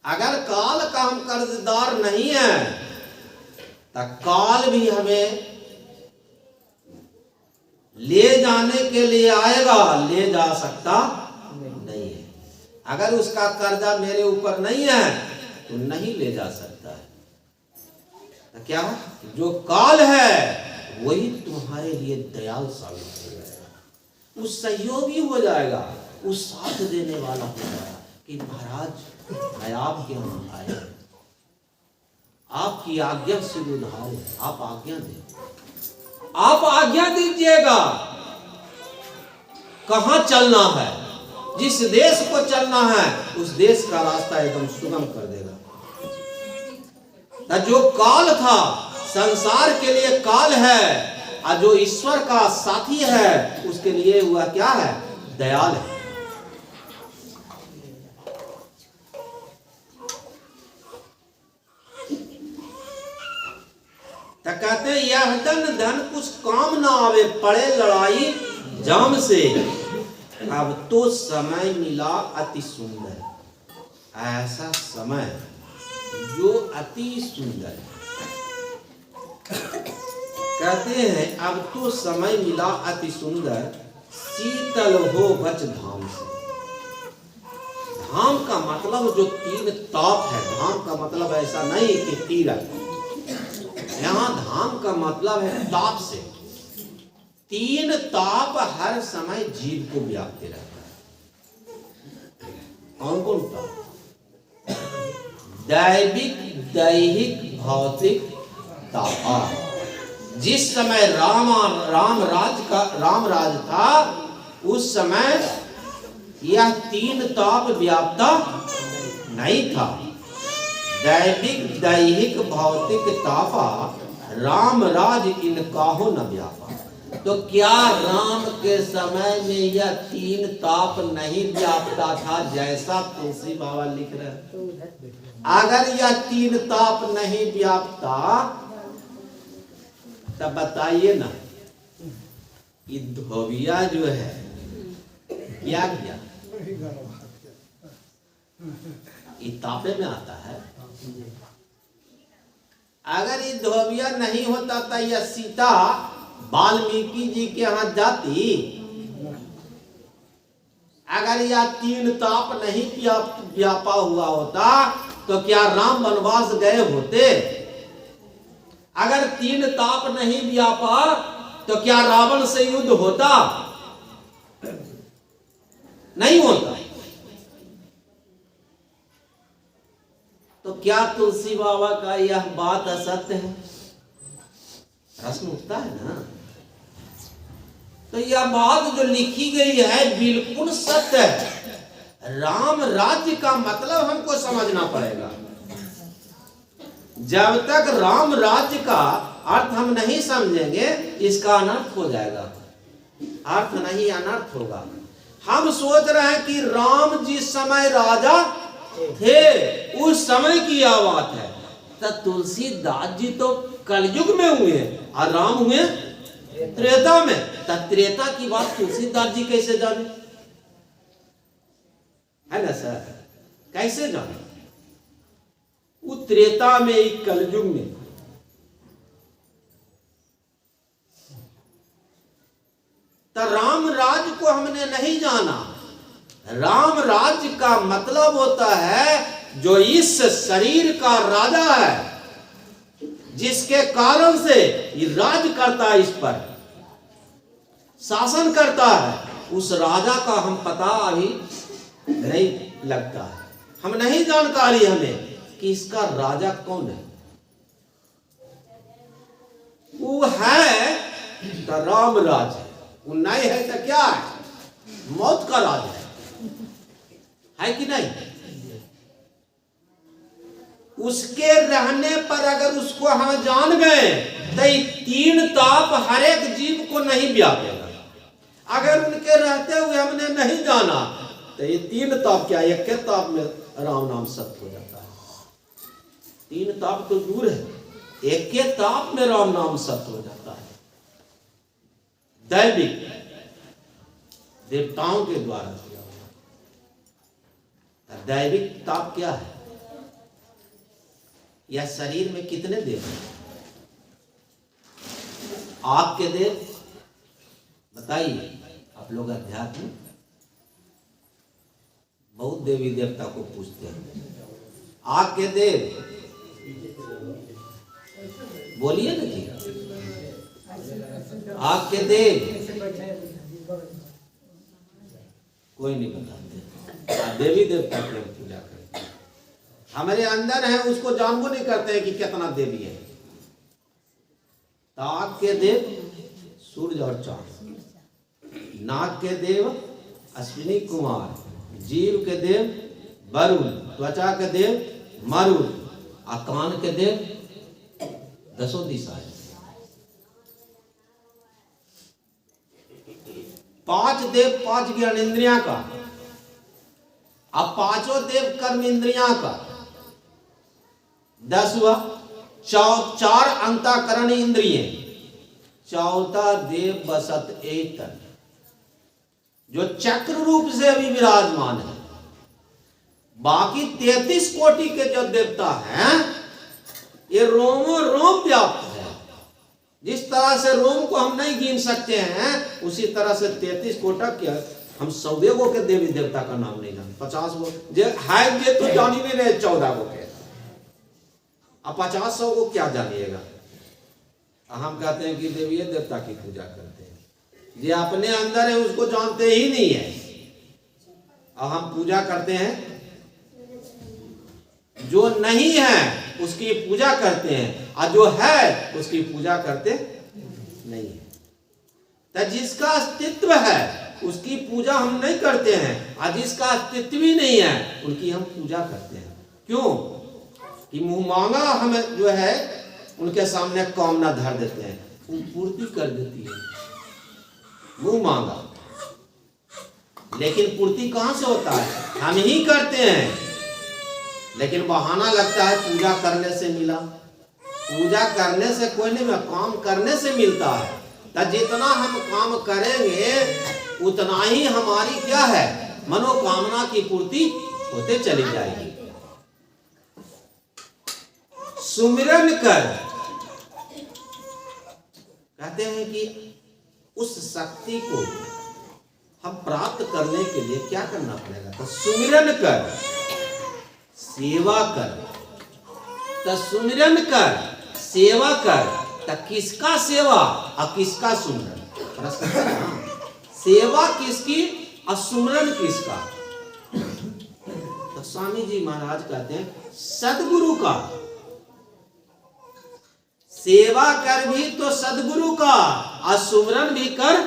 अगर काल का हम कर्जदार नहीं है तो काल भी हमें ले जाने के लिए आएगा, ले जा सकता नहीं है। अगर उसका कर्जा मेरे ऊपर नहीं है तो नहीं ले जा सकता है। तो क्या जो काल है वही तुम्हारे लिए दयाल साबित हो जाएगा, उस सहयोगी हो जाएगा, उस साथ देने वाला हो जाएगा कि महाराज मैं आपके यहाँ आया, आपकी आज्ञा से उधार है, आप आज्ञा दें, आप आज्ञा दीजिएगा कहां चलना है, जिस देश को चलना है उस देश का रास्ता एकदम सुगम कर देगा। जो काल था संसार के लिए काल है, और जो ईश्वर का साथी है उसके लिए हुआ क्या है, दयाल है। तो कहते हैं यह धन कुछ काम ना आवे, पड़े लड़ाई जाम से, अब तो समय मिला अति सुंदर। ऐसा समय जो अति सुंदर है। कहते हैं अब तो समय मिला अति सुंदर, शीतल हो बच धाम से। धाम का मतलब जो तीन ताप है, धाम का मतलब ऐसा नहीं कि तीरथ, यहाँ धाम का मतलब है ताप से। तीन ताप हर समय जीव को व्याप्त रहता है। कौन कौन ताप? दैविक, दैहिक, भौतिक ताप। जिस समय राम राज था उस समय यह तीन ताप व्याप्ता नहीं था। दैविक, दैहिक, भौतिक तापा, राम राज इनका हो न व्यापा। तो क्या राम के समय में यह तीन ताप नहीं व्यापता था जैसा तुलसी बाबा लिख रहे हैं? अगर यह तीन ताप नहीं व्यापता तब बताइए ना, ये धोबिया जो है क्या किया, ये तापे में आता है। अगर ये धोबिया नहीं होता तो यह सीता वाल्मीकि जी के यहाँ जाती। अगर यह तीन ताप नहीं व्यापा हुआ होता तो क्या राम वनवास गए होते? अगर तीन ताप नहीं व्यापा तो क्या रावण से युद्ध होता? नहीं होता। तो क्या तुलसी बाबा का यह बात असत्य है? प्रश्न उठता है ना। तो यह बात जो लिखी गई है बिल्कुल सत्य है। राम राज्य का मतलब हमको समझना पड़ेगा। जब तक राम राज्य का अर्थ हम नहीं समझेंगे इसका अनर्थ हो जाएगा। अर्थ नहीं अनर्थ होगा। हम सोच रहे हैं कि राम जिस समय राजा थे उस समय की यह बात है। तो तुलसीदास जी तो कलयुग में हुए और राम हुए त्रेता में। तो त्रेता की बात तुलसीदास जी कैसे जाने? है ना सर, कैसे जाने? वो त्रेता में एक कलयुग में। तो राम राज्य को हमने नहीं जाना। राम राज्य का मतलब होता है जो इस शरीर का राजा है, जिसके कारण से ये राज करता है, इस पर शासन करता है, उस राजा का हम पता अभी नहीं लगता है। हम नहीं जानकारी हमें कि इसका राजा कौन है। वो है तो राम राज है, वो नहीं है तो क्या है? मौत का राज है कि नहीं? उसके रहने पर अगर उसको हम जान गए तो तीन ताप हर एक जीव को नहीं व्यापेगा। अगर उनके रहते हुए हमने नहीं जाना तो ये तीन ताप क्या, एक के ताप में राम नाम सत्य हो जाता है। तीन ताप तो दूर है, एक के ताप में राम नाम सत्य हो जाता है। दैविक देवताओं के द्वारा किया हुआ। दैविक ताप क्या है? या शरीर में कितने देव हैं? आग के देव, बताइए आप लोग अध्यात्म बहुत देवी देवता को पूछते हैं। आग के देव बोलिए ना जी, आग के देव कोई नहीं बताते। देवी देवता की हम पूजा करते हैं, हमारे अंदर है उसको जानबो नहीं करते हैं कि कितना देवी है। आग के देव सूर्य और चांद, नाक के देव अश्विनी कुमार, जीव के देव वरुण, त्वचा के देव मरुण, और कान के देव दसों दिशाएं। 5 देव 5 ज्ञानेंद्रियां का, अब 5 देव कर्म इंद्रियां का, 10 हुआ। 4 अंतःकरण इंद्रिय, 14 देव बसत एक तन, जो चक्र रूप से अभी विराजमान है। बाकी 33 कोटि के जो देवता हैं ये रोमो रोम व्याप्त है। जिस तरह से रोम को हम नहीं गिन सकते हैं, उसी तरह से 33 कोटक के हम 100 गो के देवी देवता का नाम नहीं जानते। 50 गो है ये तो जान ही नहीं रहे, 14 गो के, अब 50-100 गो क्या जानिएगा। हम कहते हैं कि देवी देवता की पूजा करते हैं, ये अपने अंदर है उसको जानते ही नहीं है। अब हम पूजा करते हैं, जो नहीं है उसकी पूजा करते हैं, और जो है उसकी पूजा करते नहीं है। तो जिसका अस्तित्व है उसकी पूजा हम नहीं करते हैं, और जिसका अस्तित्व ही नहीं है उनकी हम पूजा करते हैं। क्यों? कि मुंह मांगा हमें जो है उनके सामने कामना धर देते हैं, वो पूर्ति कर देती है। मुंह मांगा, लेकिन पूर्ति कहां से होता है? हम ही करते हैं, लेकिन बहाना लगता है पूजा करने से मिला। पूजा करने से कोई नहीं, काम करने से मिलता है। तो जितना हम काम करेंगे उतना ही हमारी क्या है, मनोकामना की पूर्ति होते चली जाएगी। सुमिरन कर, कहते हैं कि उस शक्ति को हम प्राप्त करने के लिए क्या करना पड़ेगा? तो सुमिरन कर, सेवा कर। तो सुमिरन कर, सेवा कर, तो किसका सेवा और किसका सुमिरन? प्रश्न है ना, सेवा किसकी और सुमिरन किसका? तो स्वामी जी महाराज कहते हैं सदगुरु का। सेवा कर भी तो सदगुरु का, और सुमिरन भी कर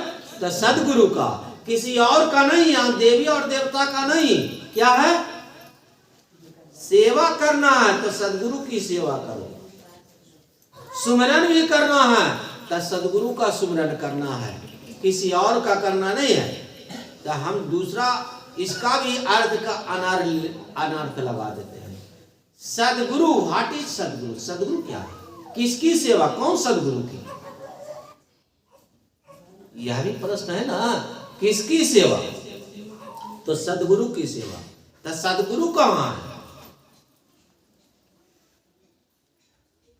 तो सदगुरु का, किसी और का नहीं, यहाँ देवी और देवता का नहीं। क्या है? सेवा करना है तो सदगुरु की सेवा करो, सुमिरन भी करना है तो सदगुरु का सुमिरन करना है, किसी और का करना नहीं है। तो हम दूसरा इसका भी अर्थ का अनर्थ लगा देते हैं। सदगुरु, व्हाट इज सदगुरु? सदगुरु क्या है? किसकी सेवा? कौन सदगुरु की? यह भी प्रश्न है ना, किसकी सेवा? तो सदगुरु की सेवा। तो सदगुरु कहाँ है?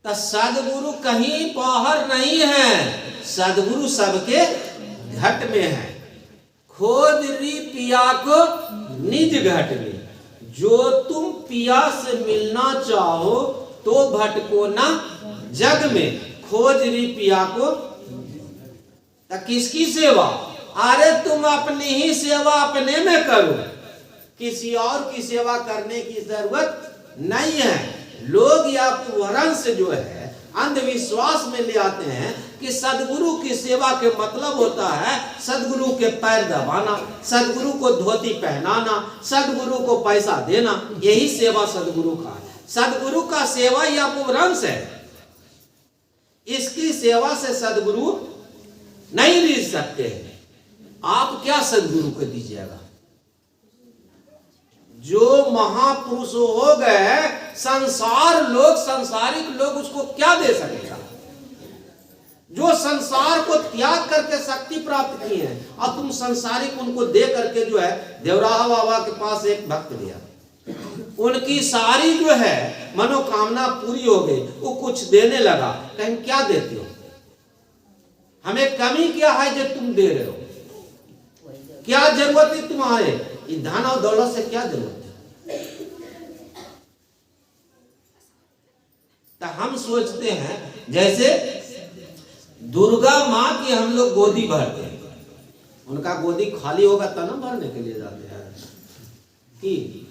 तो सदगुरु कहीं बाहर नहीं है, सदगुरु सबके घट में है। खोज री पिया को निज घट में, जो तुम पिया से मिलना चाहो तो भटको ना जग में। खोज री पिया को, तो किसकी सेवा? अरे तुम अपनी ही सेवा अपने में करो, किसी और की सेवा करने की जरूरत नहीं है। लोग या पुरंस जो है अंधविश्वास में ले आते हैं कि सदगुरु की सेवा के मतलब होता है सदगुरु के पैर दबाना, सदगुरु को धोती पहनाना, सदगुरु को पैसा देना, यही सेवा सदगुरु का है। सदगुरु का सेवा या पुरंस है, इसकी सेवा से सदगुरु नहीं रीझ सकते हैं। आप क्या सदगुरु को दीजिएगा? जो महापुरुष हो गए, संसार लोग, संसारिक लोग उसको क्या दे सकेगा? जो संसार को त्याग करके शक्ति प्राप्त की है, और तुम संसारिक उनको दे करके जो है, देवराहा बाबा के पास एक भक्त गया, उनकी सारी जो है मनोकामना पूरी हो गई, वो कुछ देने लगा। कहीं क्या देते हो, हमें कमी क्या है जो तुम दे रहे हो, क्या जरूरत है तुम्हारे, धन और दौलत से क्या जरूरत है। तो हम सोचते हैं जैसे दुर्गा माँ की हम लोग गोदी भरते हैं, उनका गोदी खाली होगा तब ना भरने के लिए जाते हैं कि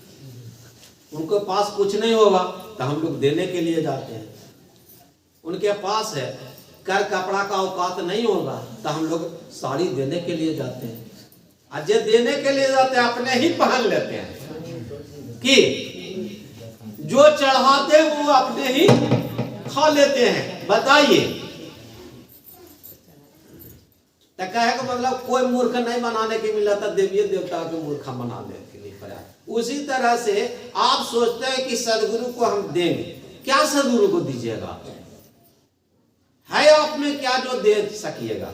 उनके पास कुछ नहीं होगा तो हम लोग देने के लिए जाते हैं। उनके पास है कर कपड़ा का औकात नहीं होगा तो हम लोग साड़ी देने के लिए जाते हैं। आज देने के लिए जाते हैं अपने ही पहन लेते हैं कि जो चढ़ाते वो अपने ही खा लेते हैं। बताइए, तो कहे का मतलब कोई मूर्ख नहीं बनाने के मिला था, देवी देवता के मूर्ख बनाने के लिए पड़ा। उसी तरह से आप सोचते हैं कि सदगुरु को हम देंगे, क्या सदगुरु को दीजिएगा, है आप में क्या जो दे सकिएगा।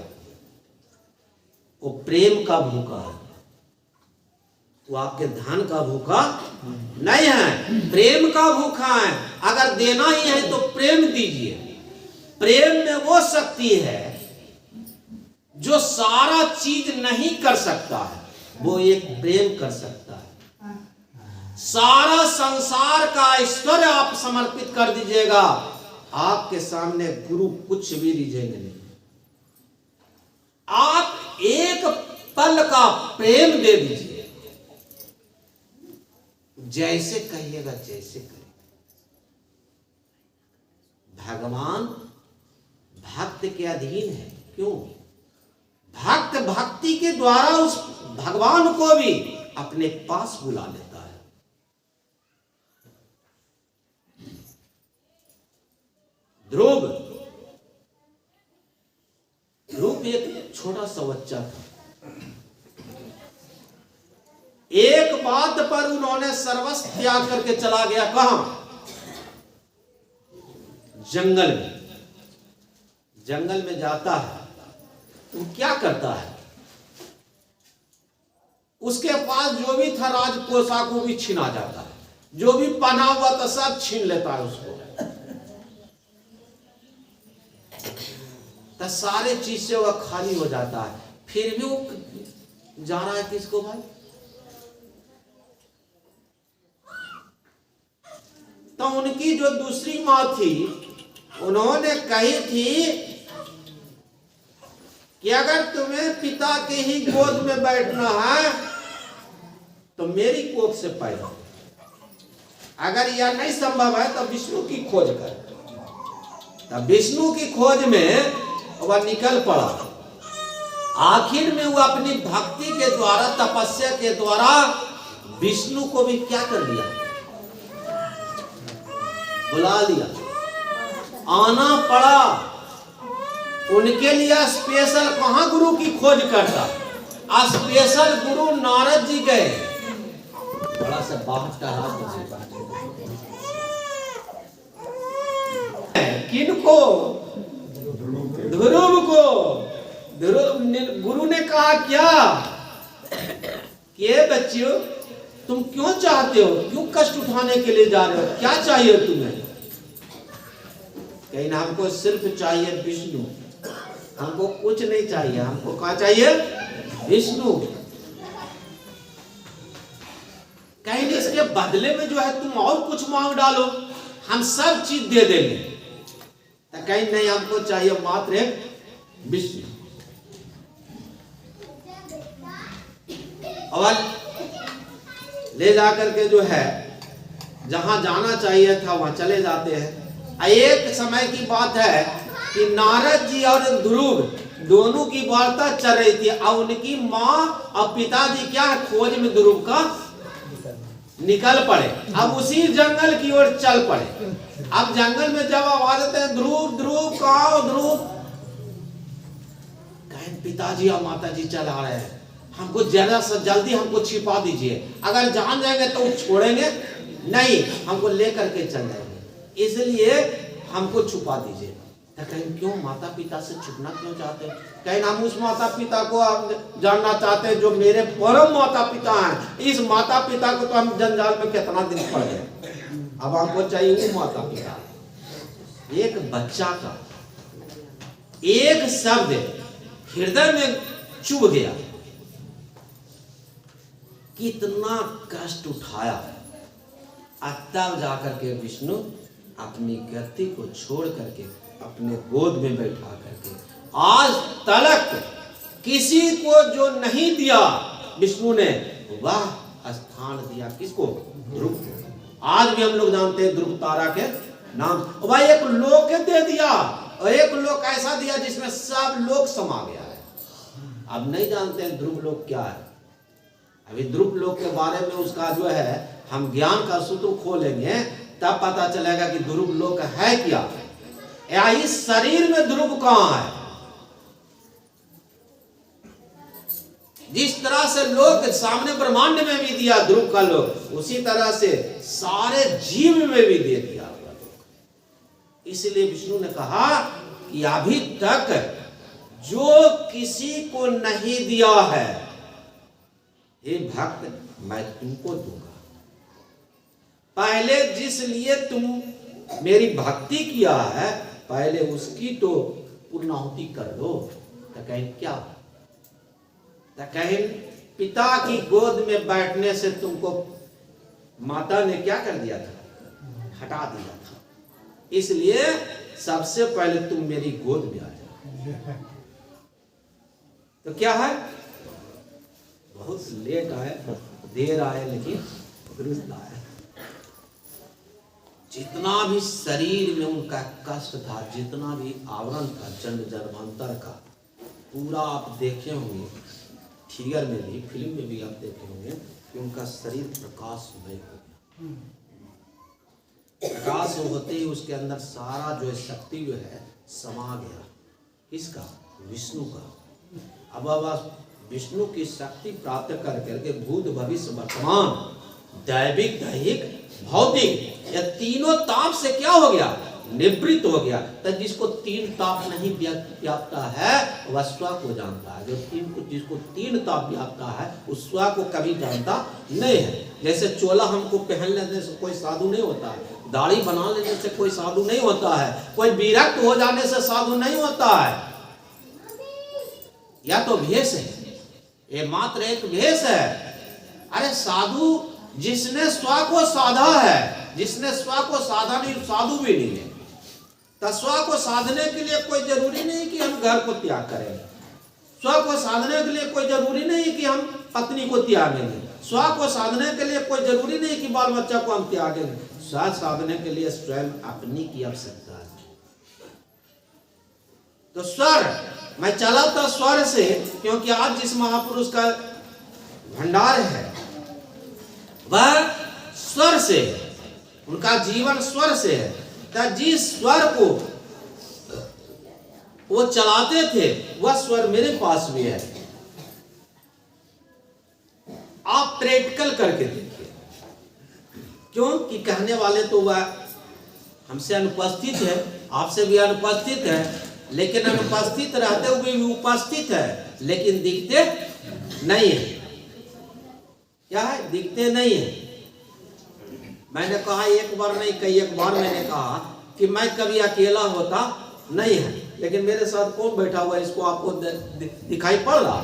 वो प्रेम का भूखा है, वो आपके धन का भूखा नहीं है, प्रेम का भूखा है। अगर देना ही है तो प्रेम दीजिए। प्रेम में वो शक्ति है जो सारा चीज नहीं कर सकता है, वो एक प्रेम कर सकता है। सारा संसार का ऐश्वर्य आप समर्पित कर दीजिएगा, आपके सामने गुरु कुछ भी दीजिएंगे नहीं। आप एक पल का प्रेम दे दीजिए, जैसे कहिएगा जैसे करिए। भगवान भक्त के अधीन है। क्यों? भक्त भक्ति के द्वारा उस भगवान को भी अपने पास बुला लेता है। ध्रुव एक छोटा सा बच्चा था। एक बात पर उन्होंने सर्वस्व त्याग करके चला गया। कहां? जंगल में। जंगल में जाता है तो क्या करता है, उसके पास जो भी था राज पोशाक वो भी छीना जाता है, जो भी पहना हुआ था सब छीन लेता है उसको। तो सारे चीज से वह खाली हो जाता है। फिर भी वो जा रहा है किसको भाई? तो उनकी जो दूसरी माँ थी उन्होंने कही थी कि अगर तुम्हें पिता के ही गोद में बैठना है तो मेरी कोख से पैदा, अगर यह नहीं संभव है तो विष्णु की खोज कर। तब विष्णु की खोज में वह निकल पड़ा। आखिर में वह अपनी भक्ति के द्वारा, तपस्या के द्वारा विष्णु को भी क्या कर लिया, बुला लिया। आना पड़ा उनके लिए स्पेशल। कहां गुरु की खोज करता, स्पेशल गुरु नारद जी गए। बड़ा सा बात का हाथ किनको? ध्रुव को। गुरु ने कहा क्या कि बच्चियों तुम क्यों चाहते हो, क्यों कष्ट उठाने के लिए जा रहे हो, क्या चाहिए तुम्हें? कहीं ना हमको सिर्फ चाहिए विष्णु, हमको कुछ नहीं चाहिए। हमको क्या चाहिए? विष्णु। कहीं नहीं, इसके बदले में जो है तुम और कुछ मांग डालो, हम सब चीज दे देंगे। तो कहीं नहीं, हमको चाहिए मात्र एक विष्णु। और ले जाकर के जो है जहां जाना चाहिए था वहां चले जाते हैं। एक समय की बात है कि नारद जी और ध्रुव दोनों की वार्ता चल रही थी। अब उनकी माँ और पिताजी क्या खोज में ध्रुव का निकल पड़े। अब उसी जंगल की ओर चल पड़े। अब जंगल में जब आवाज आते हैं ध्रुव ध्रुव कहाँ हो ध्रुव, कहीं पिताजी और माताजी चला रहे हैं, हमको जरा सा जल्दी हमको छिपा दीजिए, अगर जान जाएंगे तो छोड़ेंगे नहीं, हमको लेकर के चल जाएंगे, इसलिए हमको छुपा दीजिए। तो कहीं क्यों माता पिता से छुपना क्यों चाहते हैं? कहीं हम उस माता पिता को जानना चाहते हैं जो मेरे परम माता पिता हैं। इस माता पिता को तो हम जंजाल में कितना दिन पड़ गए, अब हमको चाहिए वो माता पिता। एक बच्चा का एक शब्द हृदय में चुभ गया, कितना कष्ट उठाया, तब जाकर के विष्णु अपनी गति को छोड़ करके अपने गोद में बैठा करके आज तलक किसी को जो नहीं दिया विष्णु ने, वह स्थान दिया किसको? ध्रुव को। आज भी हम लोग जानते हैं ध्रुव तारा के नाम। भाई एक लोक दे दिया, और एक लोक ऐसा दिया जिसमें सब लोग समा गया है। अब नहीं जानते हैं ध्रुव लोक क्या है। अभी ध्रुव लोक के बारे में उसका जो है हम ज्ञान का सूत्र खोलेंगे, तब पता चलेगा कि ध्रुव लोक है क्या, या इस शरीर में ध्रुव कहां है। जिस तरह से लोक सामने ब्रह्मांड में भी दिया ध्रुव का लोक, उसी तरह से सारे जीव में भी दे दिया। इसलिए विष्णु ने कहा कि अभी तक जो किसी को नहीं दिया है, हे भक्त, मैं तुमको दूंगा। पहले जिस लिए तुम मेरी भक्ति किया है, पहले उसकी तो पूर्णाहुति कर लो। तो कहीं क्या, तो कहीं पिता की गोद में बैठने से तुमको माता ने क्या कर दिया था? हटा दिया था। इसलिए सबसे पहले तुम मेरी गोद में आ जाओ। तो क्या है, बहुत लेट आए, देर आए, लेकिन दुरुस्त आए। जितना भी शरीर में उनका कष्ट था, जितना भी आवरण था जन्म जन्मांतर का, पूरा आप देखे होंगे, फिगर में भी, फिल्म में भी आप देखे होंगे कि उनका शरीर प्रकाशमय हो गया। प्रकाश होते ही उसके अंदर सारा जो शक्ति जो है समा गया। किसका? विष्णु का। अब विष्णु की शक्ति प्राप्त कर करके भूत भविष्य वर्तमान दैविक दैहिक भौतिक, ये तीनों ताप से क्या हो गया? निवृत्त हो गया। तो जिसको तीन ताप नहीं व्यापता है वह स्व को जानता है। जिसको तीन ताप व्यापता है उस स्व को कभी जानता नहीं है। जैसे चोला हमको पहन लेने से कोई साधु नहीं होता है, दाढ़ी बना लेने से कोई साधु नहीं होता है, कोई विरक्त हो जाने से साधु नहीं होता है। या तो भेष है, ये मात्र एक भेष है। अरे साधु जिसने स्व को साधा है, जिसने स्व को साधा नहीं, साधु भी नहीं है। तो स्व को साधने के लिए कोई जरूरी नहीं कि हम घर को त्याग करें। स्व को साधने के लिए कोई जरूरी नहीं कि हम पत्नी को त्यागेंगे। स्व को साधने के लिए कोई जरूरी नहीं कि बाल बच्चा को हम त्यागेंगे। स्व साधने के लिए स्वयं अपनी की आवश्यकता है। तो स्वर, मैं चला था स्वर से, क्योंकि आज जिस महापुरुष का भंडार है वह स्वर से, उनका जीवन स्वर से है। तो जिस स्वर को वो चलाते थे वह स्वर मेरे पास भी है। आप प्रैक्टिकल करके देखिए, क्योंकि कहने वाले तो वह हमसे अनुपस्थित है, आपसे भी अनुपस्थित है, लेकिन अनुपस्थित रहते हुए भी उपस्थित है, लेकिन दिखते नहीं है। क्या है? दिखते नहीं है। मैंने कहा एक बार नहीं, कई एक बार मैंने कहा कि मैं कभी अकेला होता नहीं है, लेकिन मेरे साथ कौन बैठा हुआ है इसको आपको दिखाई पड़ रहा?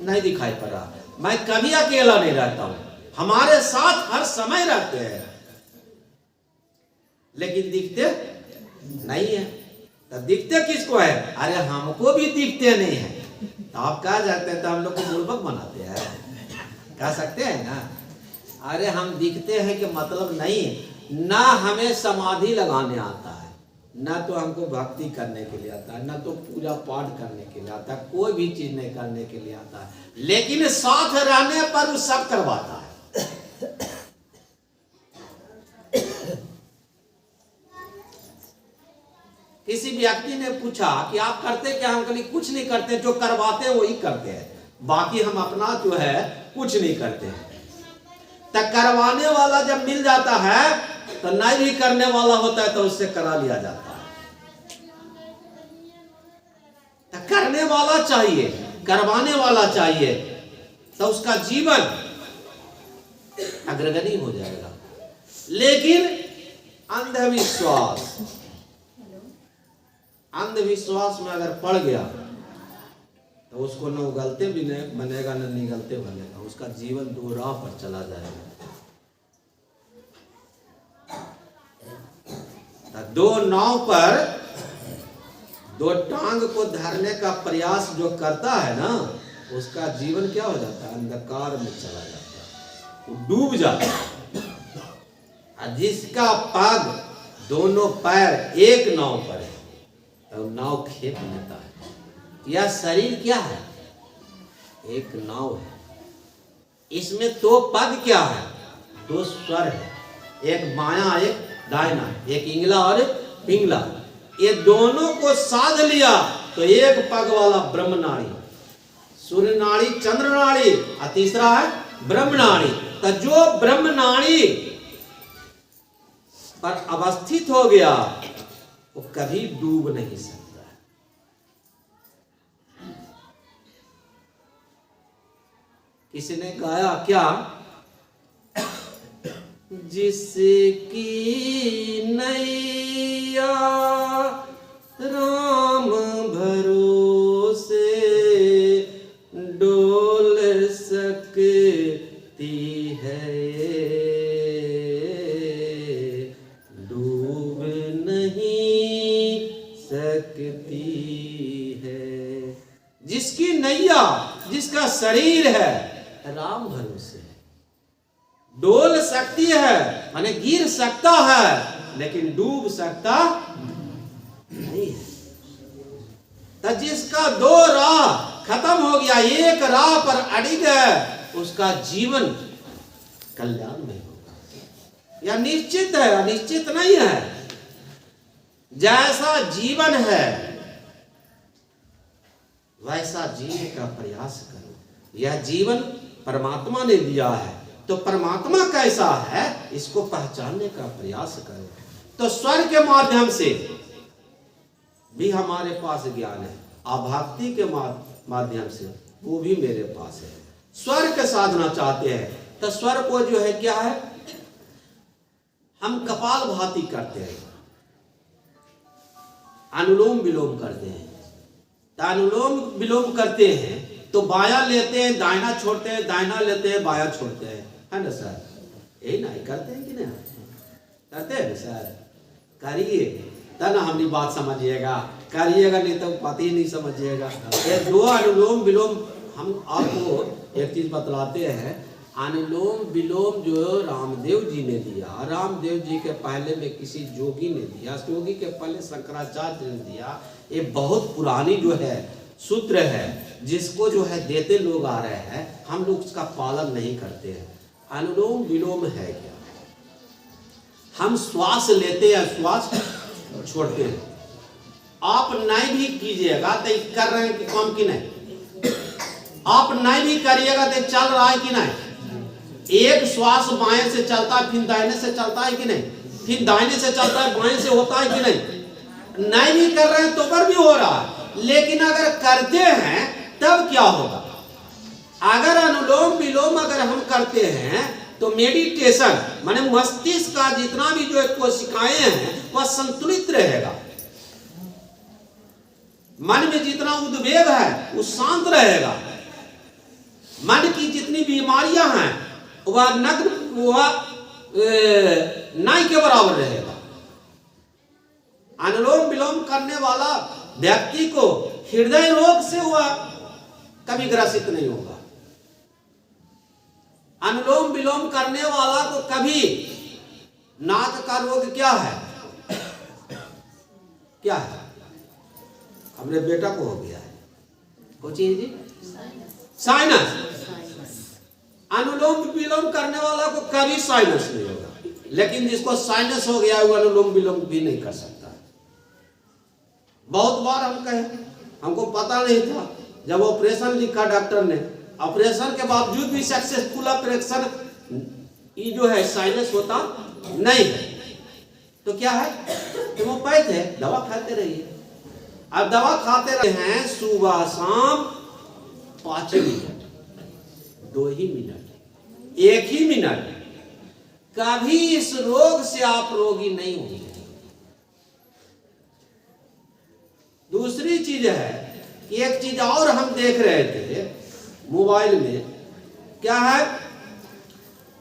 नहीं दिखाई पड़ रहा। मैं कभी अकेला नहीं रहता हूं, हमारे साथ हर समय रहते हैं, लेकिन दिखते नहीं है। तो दिखते किसको है? अरे हमको भी दिखते नहीं है। तो आप कहा जाते हैं तो हम लोग को बुड़बक बनाते हैं, कह सकते हैं ना। अरे हम दिखते हैं कि मतलब नहीं, ना हमें समाधि लगाने आता है, ना तो हमको भक्ति करने के लिए आता है, ना तो पूजा पाठ करने के लिए आता है, कोई भी चीज नहीं करने के लिए आता है, लेकिन साथ रहने पर वो सब करवाता है। किसी व्यक्ति ने पूछा कि आप करते क्या? हम कभी कुछ नहीं करते, जो करवाते हैं वही करते हैं, बाकी हम अपना जो है कुछ नहीं करते हैं। तो करवाने वाला जब मिल जाता है तो नहीं भी करने वाला होता है तो उससे करा लिया जाता है। करने वाला चाहिए, करवाने वाला चाहिए, तो उसका जीवन अग्रगणी हो जाएगा। लेकिन अंधविश्वास में अगर पड़ गया तो उसको न उगलते भी नहीं बनेगा, न निगलते बनेगा, उसका जीवन दो राह पर चला जाएगा। दो नाव पर दो टांग को धरने का प्रयास जो करता है ना, उसका जीवन क्या हो जाता है? अंधकार में चला जाता है, वो डूब जाता है। और जिसका पग दोनों पैर एक नाव पर है तो नाव खेप लेता है। यह शरीर क्या है? एक नाव है। इसमें दो पद क्या है? दो स्वर है, एक बायां एक दाहिना, एक इंगला और एक पिंगला। ये दोनों को साध लिया तो एक पग वाला ब्रह्म नाड़ी, सूर्य नाड़ी, चंद्र नाड़ी, और तीसरा है ब्रह्म नाड़ी। तो जो ब्रह्म नाड़ी पर अवस्थित हो गया वो कभी डूब नहीं सकता। किसी ने गाया क्या? जिसकी नैया राम भरोसे डोल सकती है, डूब नहीं सकती है। जिसकी नैया, जिसका शरीर है राम भरोसे डोल सकती है, माने गिर सकता है लेकिन डूब सकता नहीं है। तो जिसका दो राह खत्म हो गया, एक राह पर अड़िग है, उसका जीवन कल्याण में होगा। यह निश्चित है, अनिश्चित नहीं है। जैसा जीवन है वैसा जीने का प्रयास करो। यह जीवन परमात्मा ने दिया है, तो परमात्मा कैसा है इसको पहचानने का प्रयास करो। तो स्वर के माध्यम से भी हमारे पास ज्ञान है, आभक्ति के माध्यम से वो भी मेरे पास है। स्वर के साधना चाहते हैं तो स्वर को जो है क्या है, हम कपाल भाती करते हैं, अनुलोम विलोम करते हैं। तो अनुलोम विलोम करते हैं तो बायां लेते हैं दाहिना छोड़ते हैं, दाहिना लेते हैं बायां छोड़ते हैं, है ना सर? यही ना करते हैं कि नहीं? करते हैं सर? करिए तब ना हमारी बात समझिएगा, करिएगा नहीं तो बात ही नहीं समझिएगा। ये दो अनुलोम विलोम हम आपको एक चीज बतलाते हैं। अनुलोम विलोम जो रामदेव जी ने दिया, रामदेव जी के पहले में किसी जोगी ने दिया, जोगी के पहले शंकराचार्य ने दिया। ये बहुत पुरानी जो है सूत्र है, जिसको जो है देते लोग आ रहे हैं, हम लोग उसका पालन नहीं करते हैं। अनुलोम विलोम है क्या? हम श्वास लेते हैं, श्वास छोड़ते हैं। आप नहीं भी कीजिएगा तो कर रहे हैं कि काम की नहीं, आप नहीं भी करिएगा तो चल रहा है कि नहीं। एक श्वास बाएं से चलता है, फिर दाहिने से चलता है कि नहीं, फिर दाहिने से चलता है, बाएं से होता है कि नहीं। नहीं भी कर रहे हैं तो पर भी हो रहा है। लेकिन अगर करते हैं तब क्या होगा? अगर अनुलोम विलोम अगर हम करते हैं तो मेडिटेशन माने मस्तिष्क का जितना भी जो कोशिकाएं हैं वह संतुलित रहेगा। मन में जितना उद्वेग है वो शांत रहेगा। मन की जितनी बीमारियां हैं वह नग्न, वह नाई के बराबर रहेगा। अनुलोम विलोम करने वाला व्यक्ति को हृदय रोग से वह कभी ग्रसित नहीं होगा। अनुलोम विलोम करने वाला को कभी नाक का रोग क्या है, क्या है? हमने बेटा को हो गया है, कौन चीज जी? साइनस। अनुलोम विलोम करने वाला को कभी साइनस नहीं होगा, लेकिन जिसको साइनस हो गया वो अनुलोम विलोम भी नहीं कर सकता। बहुत बार हम कहे, हमको पता नहीं था, जब ऑपरेशन लिखा डॉक्टर ने, ऑपरेशन के बावजूद भी सक्सेसफुल ऑपरेशन ये जो है साइनस होता नहीं है। तो क्या है? हेमोपैथ है, दवा खाते रहिए। अब दवा खाते रहे हैं सुबह शाम 5 मिनट, 2 ही मिनट, 1 ही मिनट, कभी इस रोग से आप रोगी नहीं होंगे। दूसरी चीज है कि एक चीज और हम देख रहे थे मोबाइल में, क्या है,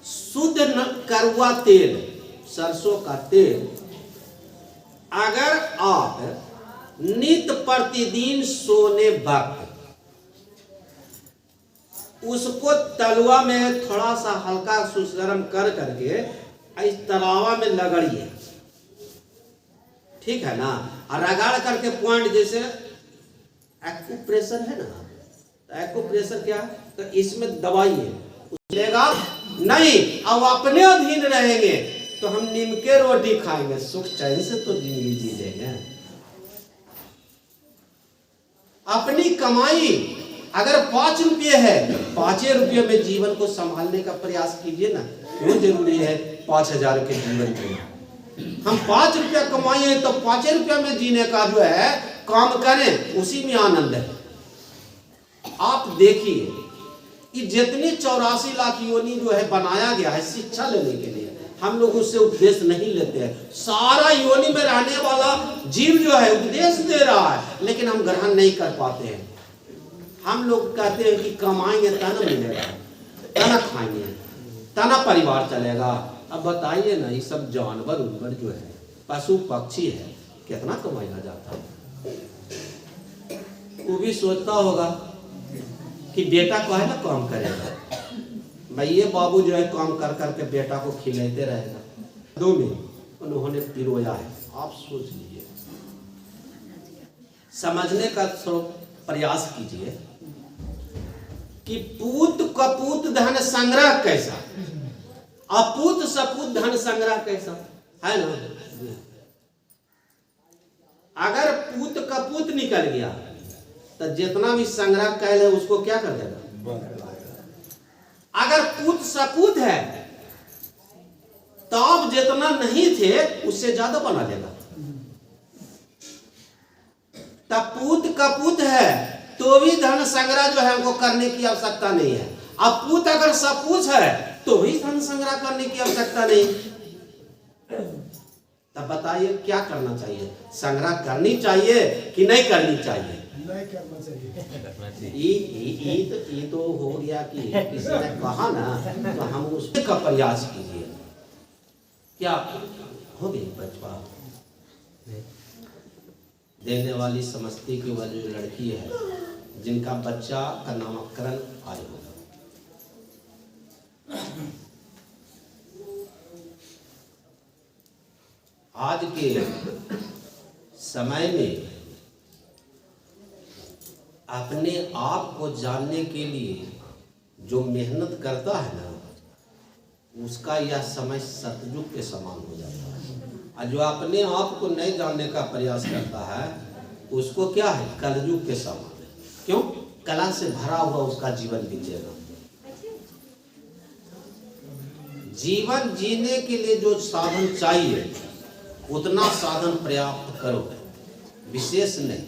शुद्ध कड़वा तेल, सरसों का तेल, अगर आप नित्य प्रतिदिन सोने वक्त उसको तलवा में थोड़ा सा हल्का सुगरम कर करके इस तलावा में लगड़िए, ठीक है ना, और रगड़ करके पॉइंट, जैसे एक्यूप्रेशर है ना, तो एक्यूप्रेशर क्या है, तो इसमें दबाइए, लेगा नहीं, अब अपने अधीन रहेंगे तो हम नीम के रोटी खाएंगे, सुख चैन से तो जिंदगी जी लेंगे। अपनी कमाई अगर 5 रुपये है, 5 रुपये में जीवन को संभालने का प्रयास कीजिए ना। क्यों जरूरी है 5,000 के जीवन के? हम 5 रुपया कमाए तो 5 रुपया में जीने का जो है काम करें, उसी में आनंद है। आप देखिए कि जितनी 84 लाख योनि जो है बनाया गया है शिक्षा लेने के लिए, हम लोग उससे उपदेश नहीं लेते हैं। सारा योनि में रहने वाला जीव जो है उपदेश दे रहा है, लेकिन हम ग्रहण नहीं कर पाते हैं। हम लोग कहते हैं कि कमाएंगे तना मिलेगा, तना खाएंगे, तना परिवार चलेगा। अब बताइए ना, ये सब जानवर उनवर जो है, पशु पक्षी है, कितना कमाया जाता है? वो भी सोचता होगा कि बेटा को है ना काम करेगा, भैया बाबू जो है काम कर करके बेटा को खिलाते रहेगा। दो में उन्होंने पिरोया है। आप सोच लीजिए, समझने का प्रयास कीजिए कि पूत कपूत धन संग्रह कैसा, अपूत सपूत धन संग्रह कैसा है ना। अगर पूत कपूत निकल गया तो जितना भी संग्रह कैल है उसको क्या कर देगा। अगर पूत सपूत है तो आप जितना नहीं थे उससे ज्यादा बना देगा। तब पूत कपूत है तो भी धन संग्रह जो है हमको करने की आवश्यकता नहीं है। अब पूत अगर सपूत है तो भी धन संग्रह करने की आवश्यकता नहीं। तब बताइए क्या करना चाहिए? संग्रह करनी चाहिए कि नहीं करनी चाहिए? नहीं करना चाहिए। ये तो हो गया कि किसी ने कहा ना, तो हम उसका प्रयास कीजिए। क्या हो गई बचपा देने वाली समस्ती की वाली जो लड़की है, जिनका बच्चा का नामकरण आज होगा। आज के समय में अपने आप को जानने के लिए जो मेहनत करता है ना, उसका यह समय सतयुग के समान हो जाता है। और जो अपने आप को नहीं जानने का प्रयास करता है, उसको क्या है, कलयुग के समान है। क्यों? कला से भरा हुआ उसका जीवन बीतेगा। जीवन जीने के लिए जो साधन चाहिए उतना साधन पर्याप्त करो, विशेष नहीं।